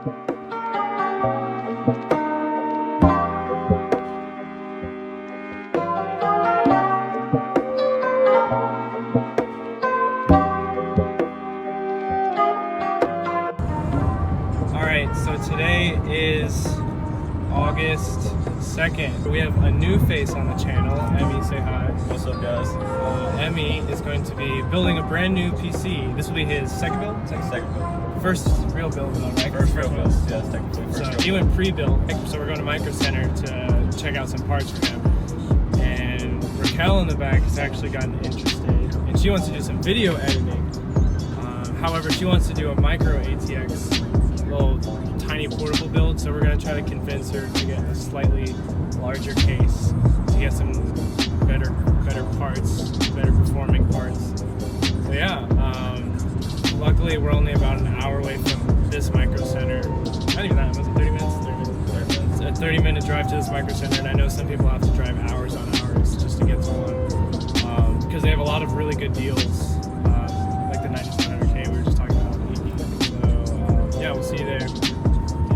Alright, so today is August 2nd. We have a new face on the channel. Emmy, say hi. What's up, guys? Emmy is going to be building a brand new PC. This will be his second build? Second build. First real build, though, right? First real build, yes, technically. So he went pre-built, so we're going to Microcenter to check out some parts for him. And Raquel in the back has actually gotten interested, and she wants to do some video editing. However, she wants to do a micro ATX, little tiny portable build, so we're going to try to convince her to get a slightly larger case to get some better parts, better performing parts. So yeah, luckily we're only about an hour away from this Microcenter. Not even that, was it 30 minutes? 30 minutes. It's a 30-minute drive to this Microcenter, and I know some people have to drive hours on hours just to get to one, because they have a lot of really good deals, like the 9700K we were just talking about. So yeah, we'll see you there.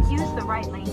Use the right lane.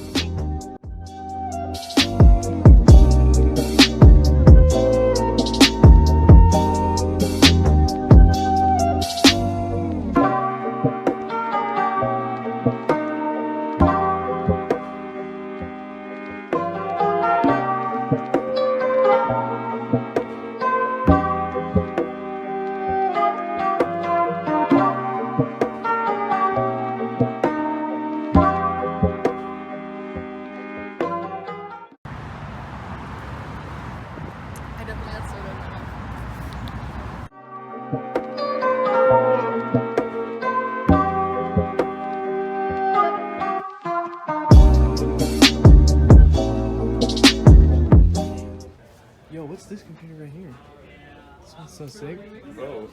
Yo, what's this computer right here? This one's so sick. Bro.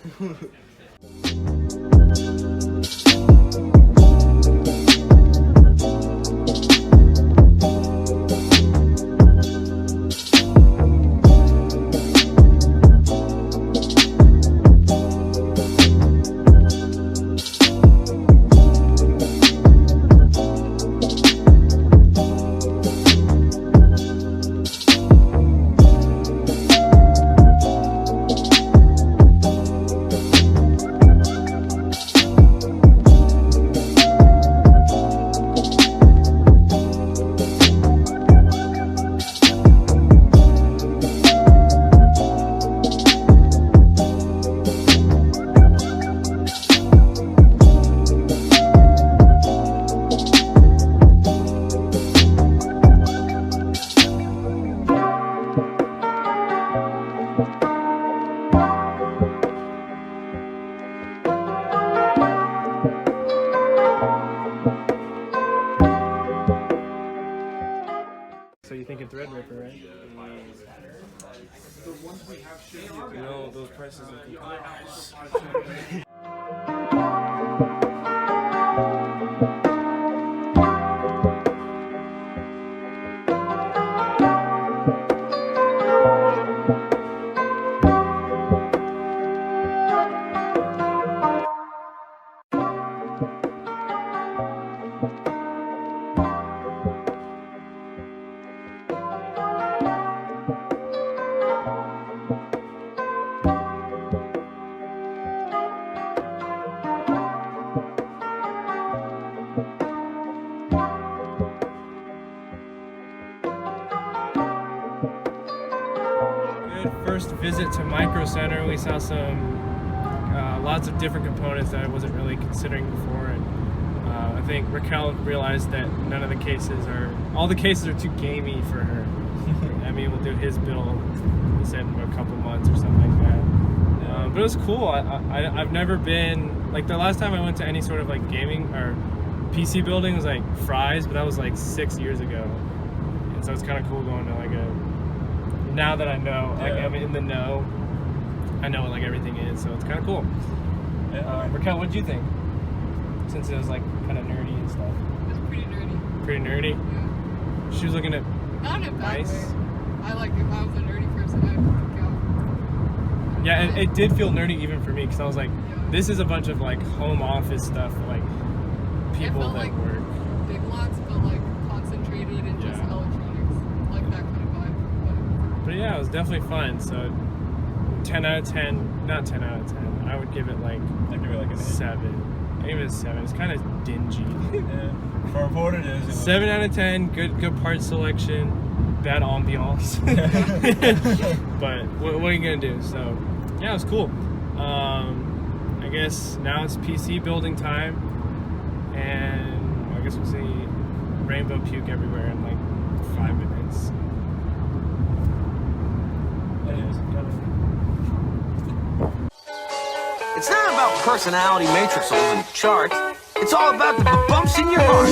So you thinking Threadripper, right? You know, those prices are nice. First visit to Microcenter, we saw some lots of different components that I wasn't really considering before, and I think Raquel realized that none of the cases all the cases are too gamey for her. Emmy will do his build, he said, in a couple months or something like that. But it was cool. I've never been, like, the last time I went to any sort of like gaming or PC building was like Fry's, but that was like 6 years ago, and so it's kind of cool going to like now that I know, like, I'm in the know, I know what like everything is, so it's kind of cool. Raquel, what did you think? Since it was like kind of nerdy and stuff. It was pretty nerdy. Pretty nerdy? Yeah. She was looking at Not in a bad nice. way. I like, if I was a nerdy person, I'd freak out. Yeah, and it did feel nerdy even for me, because I was like, this is a bunch of like home office stuff for like people that like work. big lots, but like concentrated and just Yeah. electronics, like that kind of vibe. But yeah, it was definitely fun. So 10 out of 10, not 10 out of 10. I would give it like I give it like an 7. I give it a 7. It's kind of dingy. Yeah. For what it is. 7 out of 10. Good part selection. Bad ambiance. But what are you gonna do? So yeah, it was cool. I guess now it's PC building time, and I guess we'll see rainbow puke everywhere in like 5 minutes. It's not about personality matrices and charts. It's all about the bumps in your heart.